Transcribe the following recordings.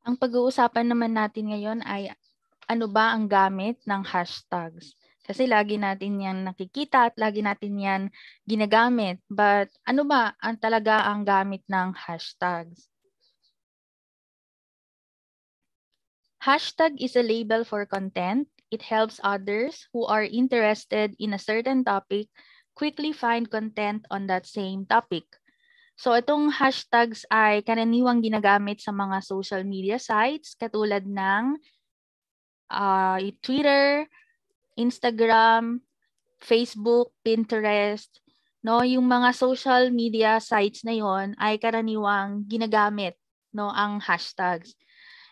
Ang pag-uusapan naman natin ngayon ay ano ba ang gamit ng hashtags? Kasi lagi natin yan nakikita at lagi natin yan ginagamit. But ano ba ang talaga ang gamit ng hashtags? Hashtag is a label for content. It helps others who are interested in a certain topic quickly find content on that same topic. So itong hashtags ay karaniwang ginagamit sa mga social media sites katulad ng Twitter, Instagram, Facebook, Pinterest, no, yung mga social media sites na yon ay karaniwang ginagamit no ang hashtags.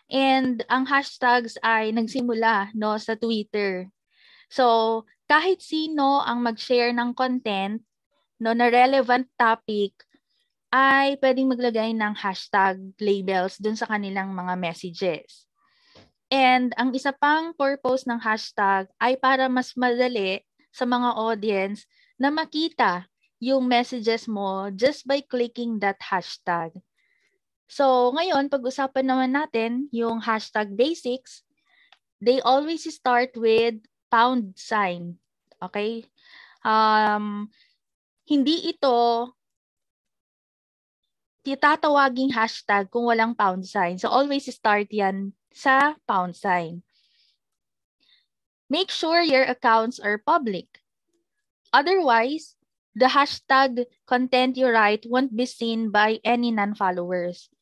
And ang hashtags ay nagsimula no sa Twitter. So, kahit sino ang mag-share ng content no na relevant topic ay pwedeng maglagay ng hashtag labels dun sa kanilang mga messages. And ang isa pang purpose ng hashtag ay para mas madali sa mga audience na makita yung messages mo just by clicking that hashtag. So ngayon, pag-usapan naman natin yung hashtag basics. They always start with pound sign. Okay? Hindi ito tatawaging hashtag kung walang pound sign. So always start yan sa pound sign. Make sure your accounts are public. Otherwise, the hashtag content you write won't be seen by any non-followers.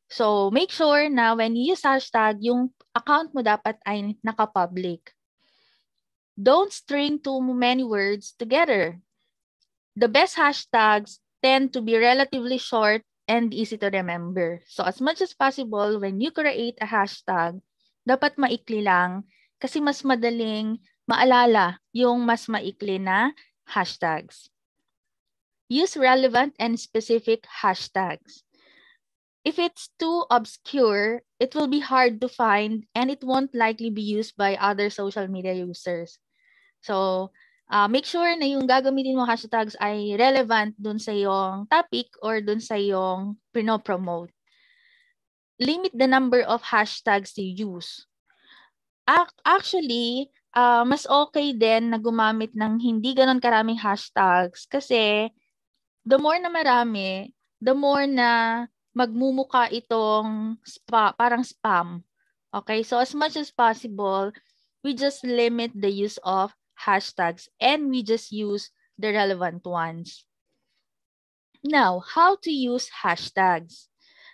So, make sure na when you use hashtag, yung account mo dapat ay naka-public. Don't string too many words together. The best hashtags tend to be relatively short and easy to remember. So, as much as possible, when you create a hashtag, dapat maikli lang kasi mas madaling maalala yung mas maikli na hashtags. Use relevant and specific hashtags. If it's too obscure, it will be hard to find and it won't likely be used by other social media users. So, make sure na yung gagamitin mo hashtags ay relevant dun sa iyong topic or dun sa iyong pinopromote. Limit the number of hashtags you use. Actually, mas okay din na gumamit ng hindi ganon karaming hashtags kasi the more na marami, the more na magmumuka itong parang spam. Okay? So as much as possible, we just limit the use of hashtags and we just use the relevant ones. Now, how to use hashtags?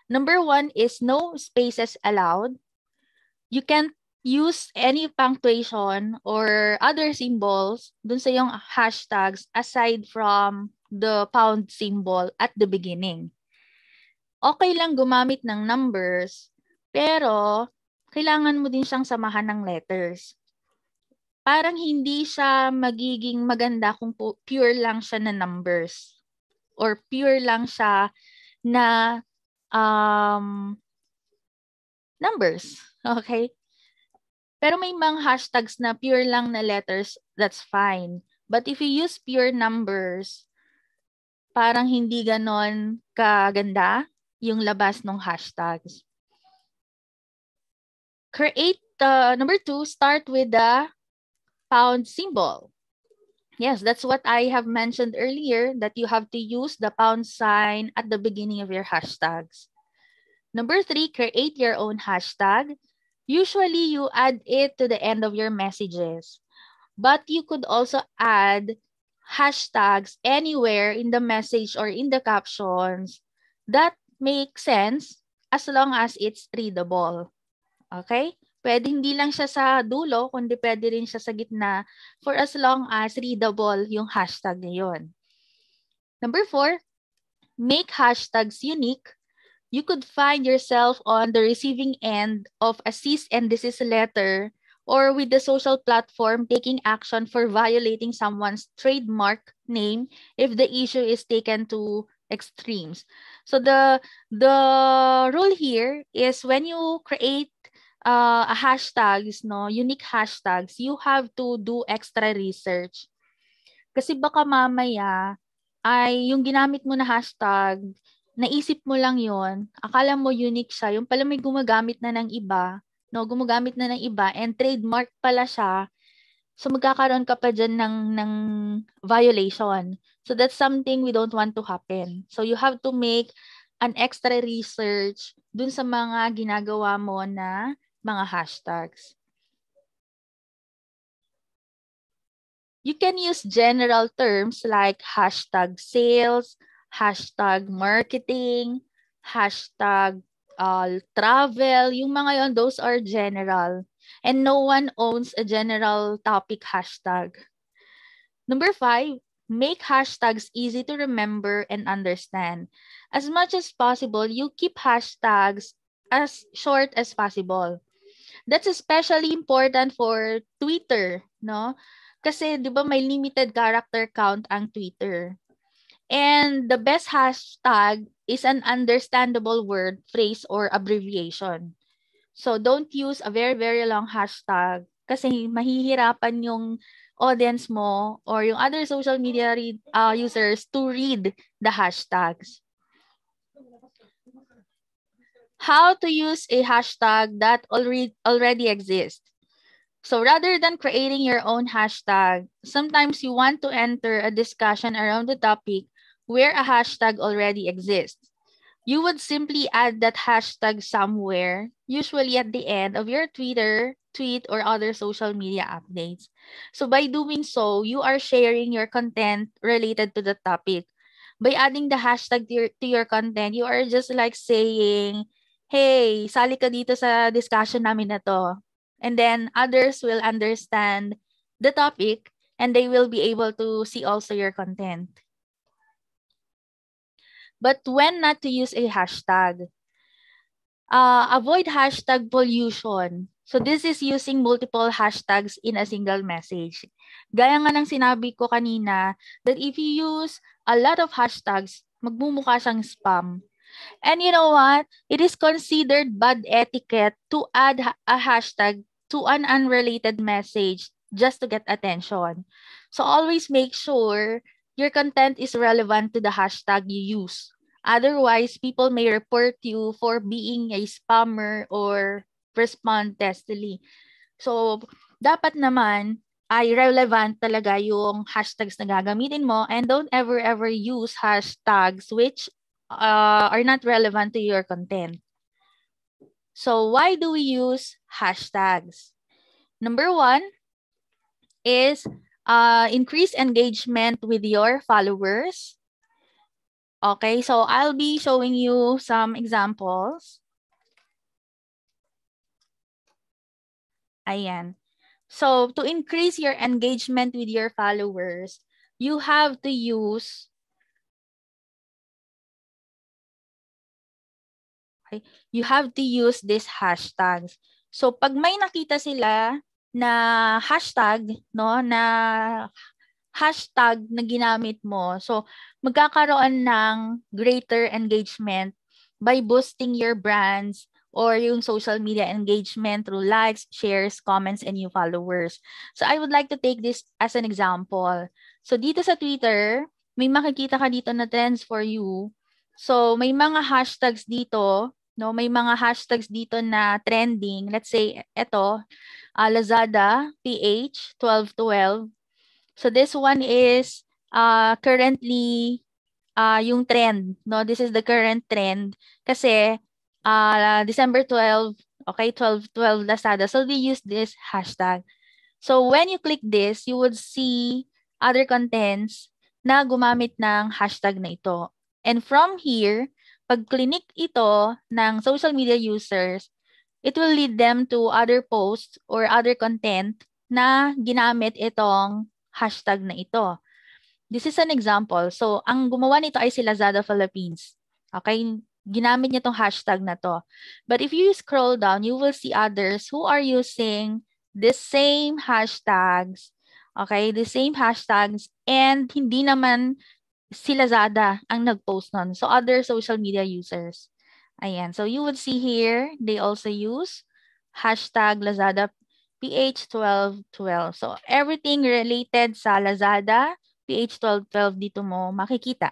Number 1 is no spaces allowed. You can't use any punctuation or other symbols dun sa yung hashtags aside from the pound symbol at the beginning. Okay lang gumamit ng numbers, pero kailangan mo din siyang samahan ng letters. Parang hindi siya magiging maganda kung pure lang siya na numbers or pure lang siya na numbers. Okay? Pero may mga hashtags na pure lang na letters, that's fine. But if you use pure numbers, parang hindi ganon kaganda yung labas ng hashtags. Number 2, start with the pound symbol. Yes, that's what I have mentioned earlier, that you have to use the pound sign at the beginning of your hashtags. Number 3, create your own hashtag. Usually, you add it to the end of your messages. But you could also add hashtags anywhere in the message or in the captions that make sense as long as it's readable. Okay? Pwede hindi lang siya sa dulo, kundi pwede rin siya sa gitna for as long as readable yung hashtag na yun. Number 4, make hashtags unique. You could find yourself on the receiving end of a cease and desist letter or with the social platform taking action for violating someone's trademark name if the issue is taken to extremes. So the rule here is when you create a hashtags, no, unique hashtags, you have to do extra research. Kasi baka mamaya ay yung ginamit mo na hashtag naisip mo lang yon, akala mo unique siya, yung pala may gumagamit na ng iba, no, gumagamit na ng iba, and trademark pala siya, so magkakaroon ka pa dyan ng violation. So that's something we don't want to happen. So you have to make an extra research dun sa mga ginagawa mo na mga hashtags. You can use general terms like hashtag sales, hashtag marketing, hashtag travel. Yung mga yon, those are general. And no one owns a general topic hashtag. Number 5, make hashtags easy to remember and understand. As much as possible, you keep hashtags as short as possible. That's especially important for Twitter, no? Kasi 'di ba may limited character count ang Twitter. And the best hashtag is an understandable word, phrase, or abbreviation. So don't use a very, very long hashtag kasi mahihirapan yung audience mo or yung other social media users to read the hashtags. How to use a hashtag that already exists. So rather than creating your own hashtag, sometimes you want to enter a discussion around the topic where a hashtag already exists. You would simply add that hashtag somewhere, usually at the end of your Twitter, tweet, or other social media updates. So by doing so, you are sharing your content related to the topic. By adding the hashtag to your content, you are just like saying, hey, sali ka dito sa discussion namin na to. And then others will understand the topic and they will be able to see also your content. But when not to use a hashtag? Avoid hashtag pollution. So this is using multiple hashtags in a single message. Gaya nga ng sinabi ko kanina, that if you use a lot of hashtags, magmumukha siyang spam. And you know what? It is considered bad etiquette to add a hashtag to an unrelated message just to get attention. So always make sure your content is relevant to the hashtag you use. Otherwise, people may report you for being a spammer or respond testily. So, dapat naman ay relevant talaga yung hashtags na gagamitin mo and don't ever use hashtags which are not relevant to your content. So, why do we use hashtags? Number 1 is increase engagement with your followers. Okay, so I'll be showing you some examples. Ayan. So, to increase your engagement with your followers, you have to use these hashtags. So, pag may nakita sila na hashtag, no, na hashtag na ginamit mo, so magkakaroon ng greater engagement by boosting your brands or yung social media engagement through likes, shares, comments, and new followers. So I would like to take this as an example. So dito sa Twitter, may makikita ka dito na trends for you. So may mga hashtags dito, no? May mga hashtags dito na trending. Let's say ito, Lazada PH 1212. So this one is currently yung trend, no? This is the current trend kasi December 12, okay, 12/12 Lazada. So they use this hashtag. So when you click this, you would see other contents na gumamit ng hashtag na ito. And from here, pag click ito ng social media users, it will lead them to other posts or other content na ginamit itong hashtag na ito. This is an example. So, ang gumawa nito ay si Lazada Philippines. Okay? Ginamit niya itong hashtag na to. But if you scroll down, you will see others who are using the same hashtags. Okay? The same hashtags and hindi naman si Lazada ang nag-post nun. So, other social media users. Ayan. So, you would see here, they also use hashtag Lazada PH1212. So, everything related sa Lazada PH1212 dito mo makikita.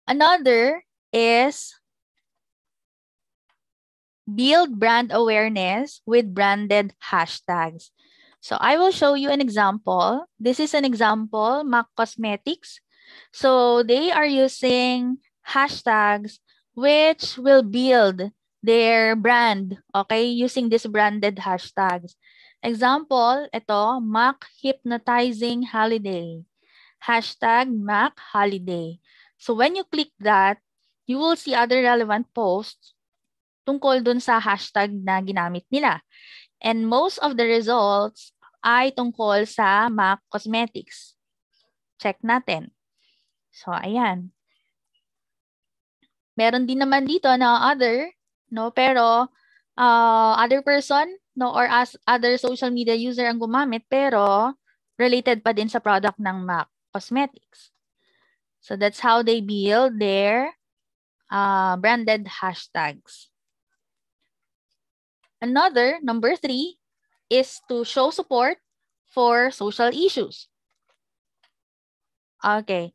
Another is build brand awareness with branded hashtags. So I will show you an example. This is an example, MAC Cosmetics. So they are using hashtags which will build their brand, okay, using these branded hashtags. Example, ito, MAC Hypnotizing Holiday. Hashtag MAC Holiday. So when you click that, you will see other relevant posts tungkol dun sa hashtag na ginamit nila. And most of the results ay tungkol sa MAC Cosmetics. Check natin. So, ayan. Meron din naman dito na other, no? Pero, other person, no? Or as other social media user ang gumamit, pero related pa din sa product ng MAC Cosmetics. So, that's how they build their branded hashtags. Another, number 3, is to show support for social issues. Okay.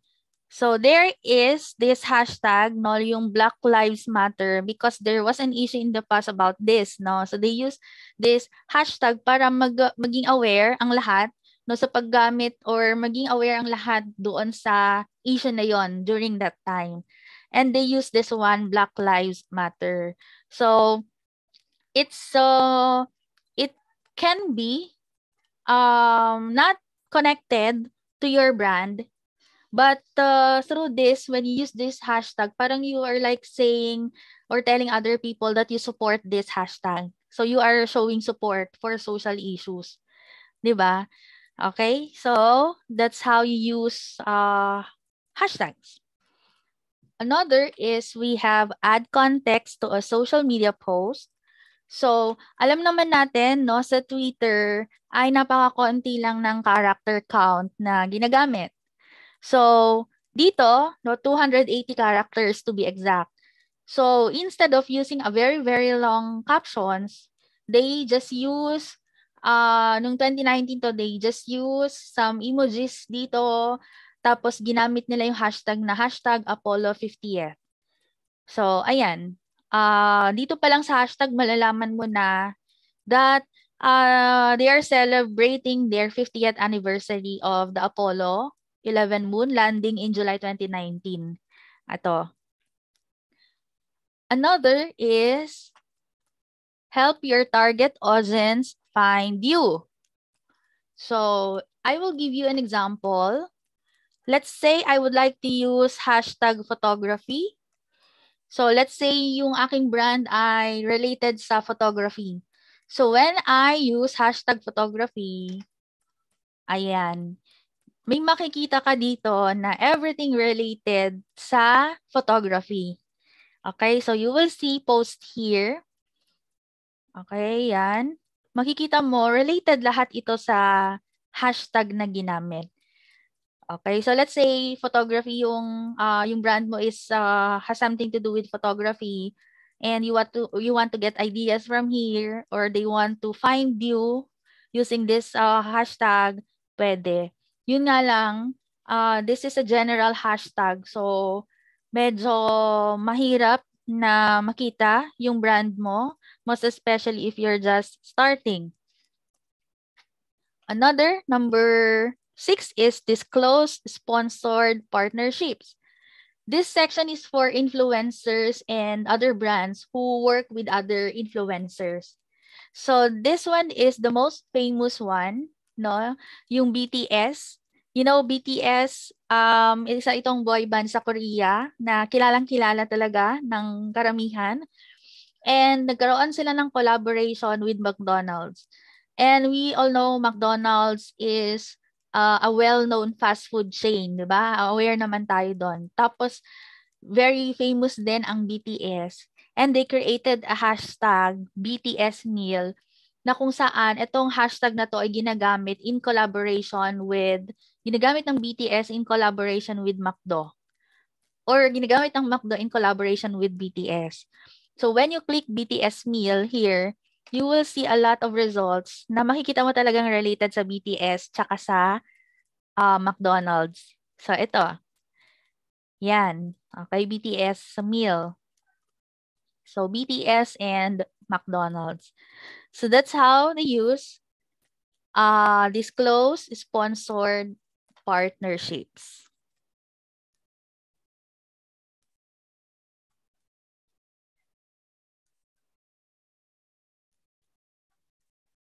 So there is this hashtag, no, yung Black Lives Matter, because there was an issue in the past about this, no. So they use this hashtag para maging aware ang lahat, no, sa paggamit or maging aware ang lahat doon sa issue na yon during that time. And they use this one, Black Lives Matter. So it can be not connected to your brand. But through this, when you use this hashtag, parang you are like saying or telling other people that you support this hashtag. So you are showing support for social issues. Diba? Okay? So that's how you use hashtags. Another is we have add context to a social media post. So, alam naman natin, no, sa Twitter ay napaka-konti lang ng character count na ginagamit. So, dito, no, 280 characters to be exact. So, instead of using a very, very long captions, they just use, nung 2019 to, they just use some emojis dito, tapos ginamit nila yung hashtag na hashtag Apollo 50th. So, ayan. Dito pa lang sa hashtag, malalaman mo na that they are celebrating their 50th anniversary of the Apollo 11 moon landing in July 2019. Ato. Another is help your target audience find you. So, I will give you an example. Let's say I would like to use hashtag photography. So, let's say yung aking brand ay related sa photography. So, when I use hashtag photography, ayan, may makikita ka dito na everything related sa photography. Okay, so you will see post here. Okay, yan. Makikita mo, related lahat ito sa hashtag na ginamit. Okay, so let's say photography yung brand mo is has something to do with photography and you want to get ideas from here or they want to find you using this hashtag, pwede. Yun nga lang, this is a general hashtag so medyo mahirap na makita yung brand mo, most especially if you're just starting. Another, number 6 is disclose sponsored partnerships. This section is for influencers and other brands who work with other influencers. So this one is the most famous one, no? Yung BTS. You know, BTS, isa itong boy band sa Korea na kilalang-kilala talaga ng karamihan. And nagkaroon sila ng collaboration with McDonald's. And we all know McDonald's is a well-known fast food chain, di ba? Aware naman tayo doon. Tapos, very famous din ang BTS. And they created a hashtag, BTS meal, na kung saan itong hashtag na to ay ginagamit in collaboration with, ginagamit ng BTS in collaboration with McDo. Or ginagamit ng McDo in collaboration with BTS. So when you click BTS meal here, you will see a lot of results na makikita mo talagang related sa BTS tsaka sa McDonald's. So ito. Yan. Okay, BTS sa meal. So, BTS and McDonald's. So, that's how they use disclose sponsored partnerships.